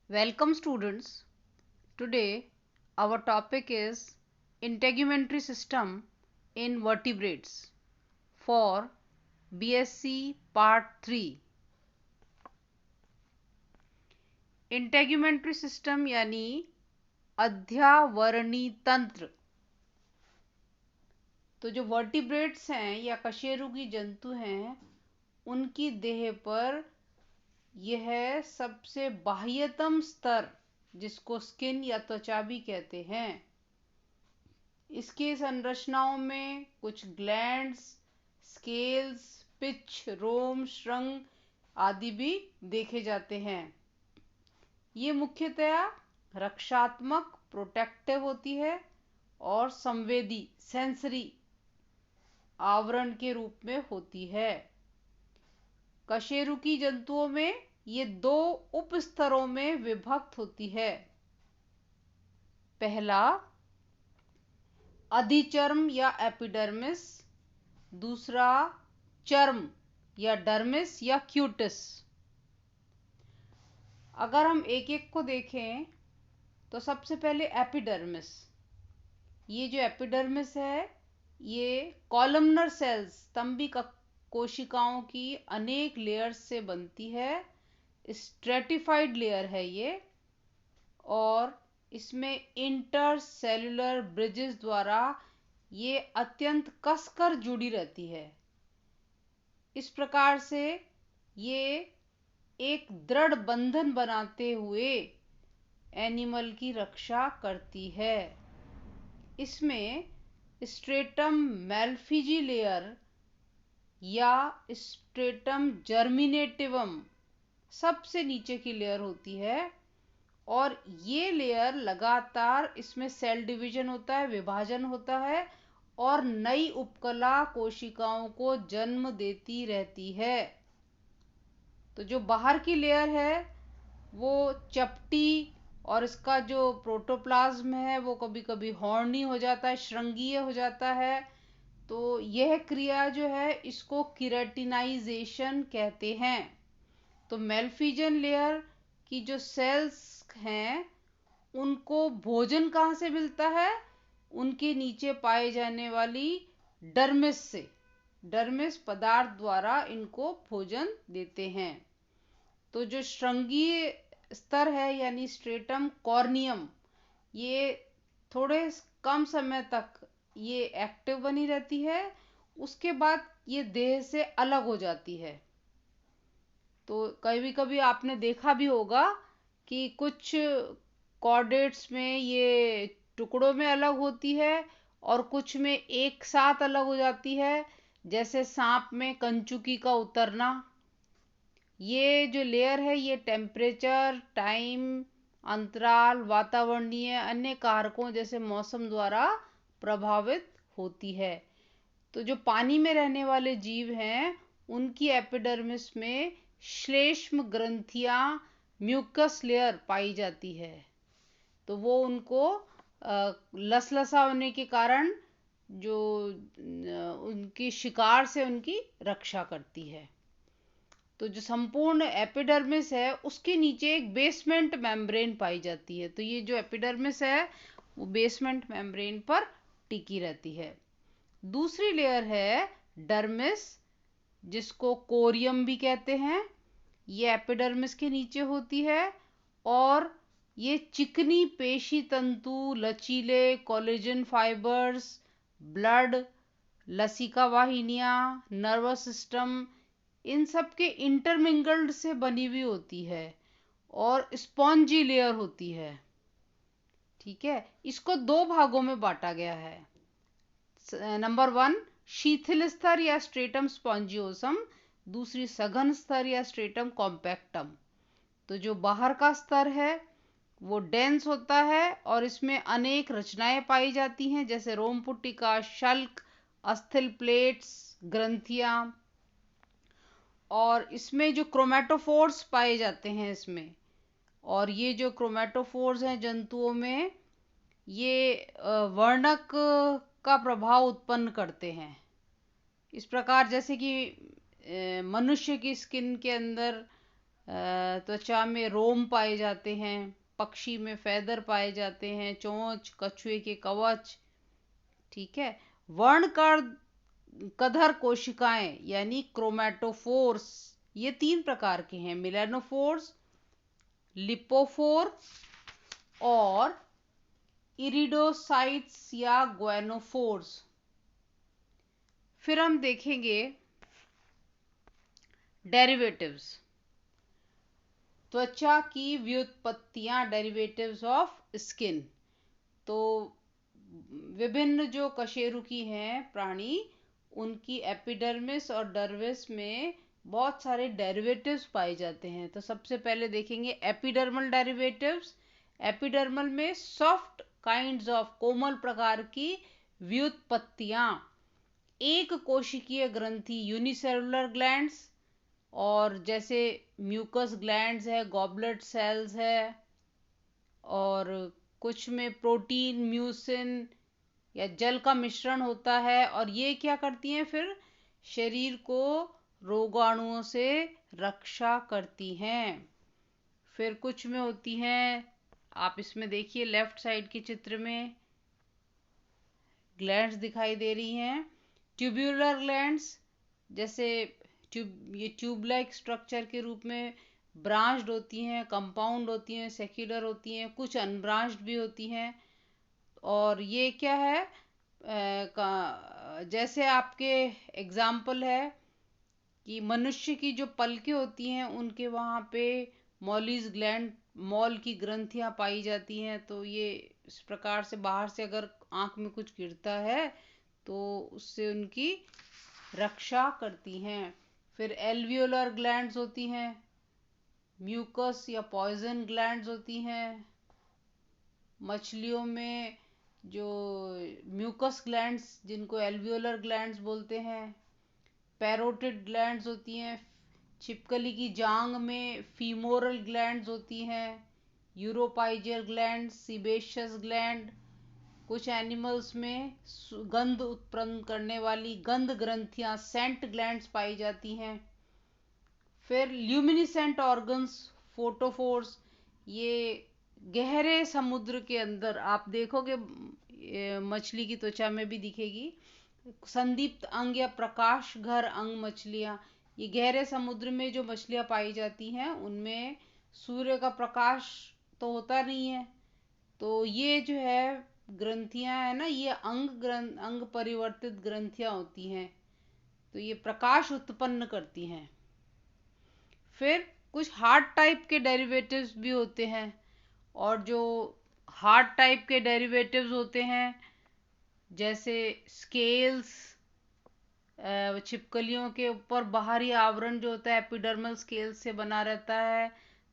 Welcome students. Today our topic is integumentary system in vertebrates for BSc part 3. integumentary system यानी अध्यावरणी तंत्र। तो जो vertebrates हैं या कशेरुकी जंतु हैं उनकी देह पर यह सबसे बाह्यतम स्तर जिसको स्किन या त्वचा भी कहते हैं। इसकी संरचनाओं में कुछ ग्लैंड्स, स्केल्स, पिच, रोम, श्रृंग आदि भी देखे जाते हैं। ये मुख्यतया रक्षात्मक प्रोटेक्टिव होती है और संवेदी सेंसरी आवरण के रूप में होती है। कशेरुकी जंतुओं में ये दो उपस्तरों में विभक्त होती है। पहला अधिचर्म या एपिडर्मिस, दूसरा चर्म या डर्मिस या क्यूटिस। अगर हम एक एक को देखें तो सबसे पहले एपिडर्मिस। ये जो एपिडर्मिस है ये कॉलमनर सेल्स स्तंभी कोशिकाओं की अनेक लेयर्स से बनती है। स्ट्रेटिफाइड लेयर है ये और इसमें इंटरसेल्युलर ब्रिजेस द्वारा ये अत्यंत कसकर जुड़ी रहती है। इस प्रकार से ये एक दृढ़ बंधन बनाते हुए एनिमल की रक्षा करती है। इसमें स्ट्रेटम मैल्फिजी लेयर या स्ट्रेटम जर्मिनेटिवम सबसे नीचे की लेयर होती है और ये लेयर लगातार इसमें सेल डिवीजन होता है, विभाजन होता है और नई उपकला कोशिकाओं को जन्म देती रहती है। तो जो बाहर की लेयर है वो चपटी और इसका जो प्रोटोप्लाज्म है वो कभी कभी हॉर्नी हो जाता है, श्रृंगीय हो जाता है। तो यह क्रिया जो है इसको किरेटिनाइजेशन कहते हैं। तो मेल्फिजन लेयर की जो सेल्स हैं उनको भोजन कहाँ से मिलता है? उनके नीचे पाए जाने वाली डर्मिस से। डर्मिस पदार्थ द्वारा इनको भोजन देते हैं। तो जो श्रृंगीय स्तर है यानी स्ट्रेटम कॉर्नियम ये थोड़े कम समय तक ये एक्टिव बनी रहती है, उसके बाद ये देह से अलग हो जाती है। तो कभी कभी आपने देखा भी होगा कि कुछ कॉर्डेट्स में ये टुकड़ों में अलग होती है और कुछ में एक साथ अलग हो जाती है, जैसे सांप में कंचुकी का उतरना। ये जो लेयर है ये टेम्परेचर, टाइम, अंतराल, वातावरणीय अन्य कारकों जैसे मौसम द्वारा प्रभावित होती है। तो जो पानी में रहने वाले जीव हैं उनकी एपिडर्मिस में श्लेष्म ग्रंथियां, म्यूकस लेयर पाई जाती है। तो वो उनको लसलसा होने के कारण जो उनकी शिकार से उनकी रक्षा करती है। तो जो संपूर्ण एपिडर्मिस है उसके नीचे एक बेसमेंट मेम्ब्रेन पाई जाती है। तो ये जो एपिडर्मिस है वो बेसमेंट मेम्ब्रेन पर टिकी रहती है। दूसरी लेयर है डर्मिस जिसको कोरियम भी कहते हैं। ये एपिडर्मिस के नीचे होती है और ये चिकनी पेशी तंतु, लचीले कोलेजन फाइबर्स, ब्लड, लसिका वाहिनियां, नर्वस सिस्टम इन सब के इंटरमिंगल्ड से बनी हुई होती है और स्पॉन्जी लेयर होती है। ठीक है, इसको दो भागों में बांटा गया है। नंबर 1 शीथिल स्तर या स्ट्रेटम स्पॉन्जियोसम, दूसरी सघन स्तर या स्ट्रेटम कॉम्पैक्टम। तो जो बाहर का स्तर है वो डेंस होता है और इसमें अनेक रचनाएं पाई जाती हैं जैसे रोम पुट्टिका, शल्क, अस्थिल प्लेट्स, ग्रंथियां। और इसमें जो क्रोमेटोफोर्स पाए जाते हैं इसमें, और ये जो क्रोमेटोफोर्स हैं जंतुओं में ये वर्णक का प्रभाव उत्पन्न करते हैं। इस प्रकार जैसे कि मनुष्य की स्किन के अंदर त्वचा में रोम पाए जाते हैं, पक्षी में फैदर पाए जाते हैं, चोंच, कछुए के कवच। ठीक है। वर्णकार कधर कोशिकाएं यानी क्रोमेटोफोर्स, ये 3 प्रकार के हैं, मिलेनोफोर्स, लिपोफोर और इरिडोसाइट्स या ग्वेनोफोर्स। फिर हम देखेंगे डेरिवेटिव्स, त्वचा की व्युत्पत्तियां, डेरिवेटिव्स ऑफ स्किन। तो विभिन्न जो कशेरुकी हैं प्राणी, उनकी एपिडर्मिस और डर्मिस में बहुत सारे डेरिवेटिव्स पाए जाते हैं। तो सबसे पहले देखेंगे एपिडर्मल डेरिवेटिव्स। एपिडर्मल में सॉफ्ट काइंड्स ऑफ, कोमल प्रकार की व्युत्पत्तियां, एक कोशिकीय ग्रंथि, यूनिसेलुलर ग्लैंड्स, और जैसे म्यूकस ग्लैंड्स है, गॉबलेट सेल्स है, और कुछ में प्रोटीन, म्यूसिन या जल का मिश्रण होता है। और ये क्या करती हैं, फिर शरीर को रोगाणुओं से रक्षा करती हैं। फिर कुछ में होती हैं, आप इसमें देखिए लेफ्ट साइड के चित्र में ग्लैंड्स दिखाई दे रही हैं। ट्यूब्यूलर ग्लैंड्स, जैसे ये ट्यूब लाइक स्ट्रक्चर के रूप में ब्रांच्ड होती हैं, कंपाउंड होती हैं, सेक्युलर होती हैं, कुछ अनब्रांच्ड भी होती हैं। और ये क्या है, जैसे आपके एग्जाम्पल है कि मनुष्य की जो पलकें होती हैं उनके वहाँ पे मॉलीज ग्लैंड, मॉल की ग्रंथियां पाई जाती हैं। तो ये इस प्रकार से बाहर से अगर आंख में कुछ गिरता है तो उससे उनकी रक्षा करती हैं। फिर एल्वियोलर ग्लैंड्स होती हैं, म्यूकस या पॉइजन ग्लैंड्स होती हैं। मछलियों में जो म्यूकस ग्लैंड्स, जिनको एल्वियोलर ग्लैंड्स बोलते हैं। पैरोटिड ग्लैंड्स होती हैं। छिपकली की जांग में फीमोरल ग्लैंड्स होती हैं। Uropygial gland, sebaceous gland. कुछ एनिमल्स में गंध उत्पन्न करने वाली गंध ग्रंथियां, सेंट ग्लैंड्स पाई जाती हैं। फिर ल्यूमिनिसेंट ऑर्गन्स, फोटोफोर्स, ये गहरे समुद्र के अंदर आप देखोगे, मछली की त्वचा में भी दिखेगी, संदीप्त अंग या प्रकाश घर अंग मछलियां। ये गहरे समुद्र में जो मछलियां पाई जाती हैं उनमें सूर्य का प्रकाश तो होता नहीं है, तो ये जो है ग्रंथियां है ना, ये अंग परिवर्तित ग्रंथियां होती हैं, तो ये प्रकाश उत्पन्न करती हैं। फिर कुछ हार्ड टाइप के डेरिवेटिव्स भी होते हैं, और जो हार्ड टाइप के डेरिवेटिव्स होते हैं जैसे स्केल्स, छिपकलियों के ऊपर बाहरी आवरण जो होता है एपिडर्मल स्केल्स से बना रहता है,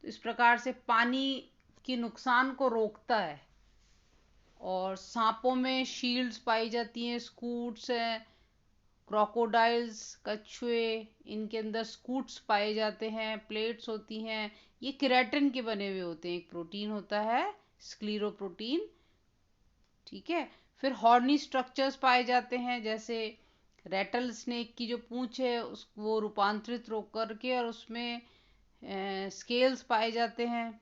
तो इस प्रकार से पानी की नुकसान को रोकता है। और सांपों में शील्ड्स पाई जाती हैं, स्कूट्स हैं, क्रोकोडाइल्स, कछुए, इनके अंदर स्कूट्स पाए जाते हैं, प्लेट्स होती हैं। ये केराटिन के बने हुए होते हैं, एक प्रोटीन होता है स्क्लीरोप्रोटीन। ठीक है। फिर हॉर्नी स्ट्रक्चर्स पाए जाते हैं, जैसे रेटल स्नेक की जो पूंछ है वो रूपांतरित रोक करके, और उसमें स्केल्स पाए जाते हैं।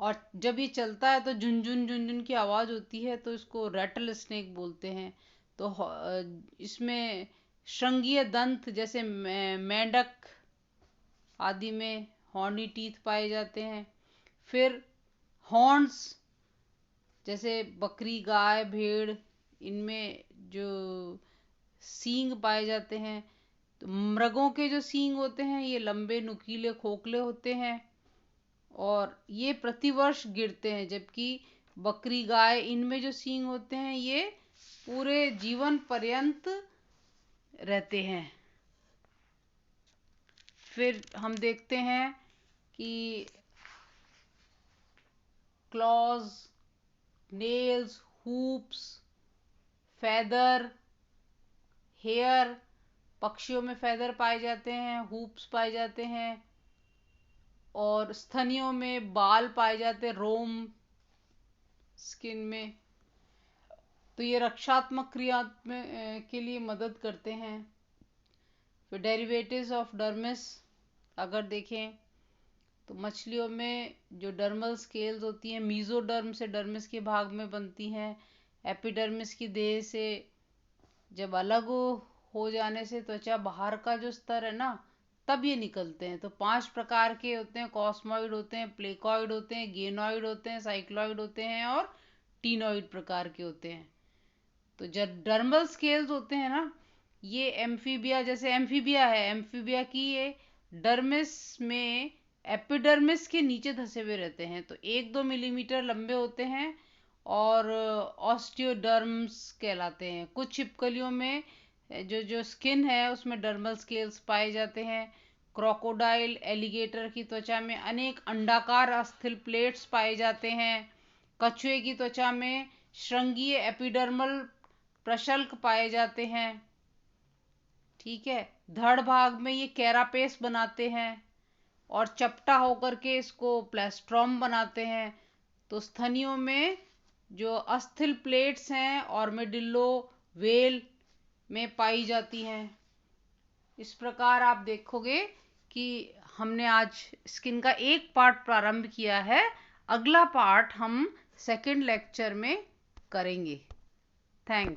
और जब ये चलता है तो झुनझुन झुनझुन की आवाज होती है, तो इसको रेटल स्नेक बोलते हैं। तो इसमें श्रृंगीय दंत, जैसे मेंढक आदि में हॉर्नी टीथ पाए जाते हैं। फिर हॉर्न्स, जैसे बकरी, गाय, भेड़, इनमें जो सींग पाए जाते हैं। तो मृगों के जो सींग होते हैं ये लंबे, नुकीले, खोखले होते हैं, और ये प्रतिवर्ष गिरते हैं, जबकि बकरी, गाय, इनमें जो सींग होते हैं ये पूरे जीवन पर्यंत रहते हैं। फिर हम देखते हैं कि claws, nails, hoofs, feather, hair, पक्षियों में फेदर पाए जाते हैं, हुप्स पाए जाते हैं, और स्तनियों में बाल पाए जाते हैं, रोम स्किन में। तो ये रक्षात्मक क्रिया में के लिए मदद करते हैं। फिर डेरिवेटिव्स ऑफ डर्मिस अगर देखें तो मछलियों में जो डर्मल स्केल्स होती हैं मीजोडर्म से डर्मिस के भाग में बनती हैं। एपिडर्मिस की देह से जब अलग हो जाने से त्वचा बाहर का जो स्तर है ना, तब ये निकलते हैं। तो 5 प्रकार के होते हैं, कॉस्मॉइड होते हैं, प्लेकॉइड होते हैं, गेनॉइड होते हैं, साइक्लॉइड होते हैं और टीनॉइड प्रकार के होते हैं। तो जब डर्मल स्केल्स होते हैं ना, ये एम्फीबिया, जैसे एम्फीबिया है, एम्फीबिया की ये डर्मिस में एपिडर्मिस के नीचे धसे हुए रहते हैं, तो 1-2 मिलीमीटर लंबे होते हैं और ऑस्टियोडर्म्स कहलाते हैं। कुछ छिपकलियों में जो जो स्किन है उसमें डर्मल स्केल्स पाए जाते हैं। क्रोकोडाइल, एलिगेटर की त्वचा में अनेक अंडाकार अस्थिल प्लेट्स पाए जाते हैं। कछुए की त्वचा में श्रृंगीय एपिडर्मल प्रशल्क पाए जाते हैं। ठीक है, धड़ भाग में ये कैरापेस बनाते हैं और चपटा होकर के इसको प्लेस्ट्रॉम बनाते हैं। तो स्तनियों में जो अस्थिल प्लेट्स हैं और मेडिल्लो वेल में पाई जाती हैं। इस प्रकार आप देखोगे कि हमने आज स्किन का एक पार्ट प्रारंभ किया है। अगला पार्ट हम सेकंड लेक्चर में करेंगे। थैंक्स।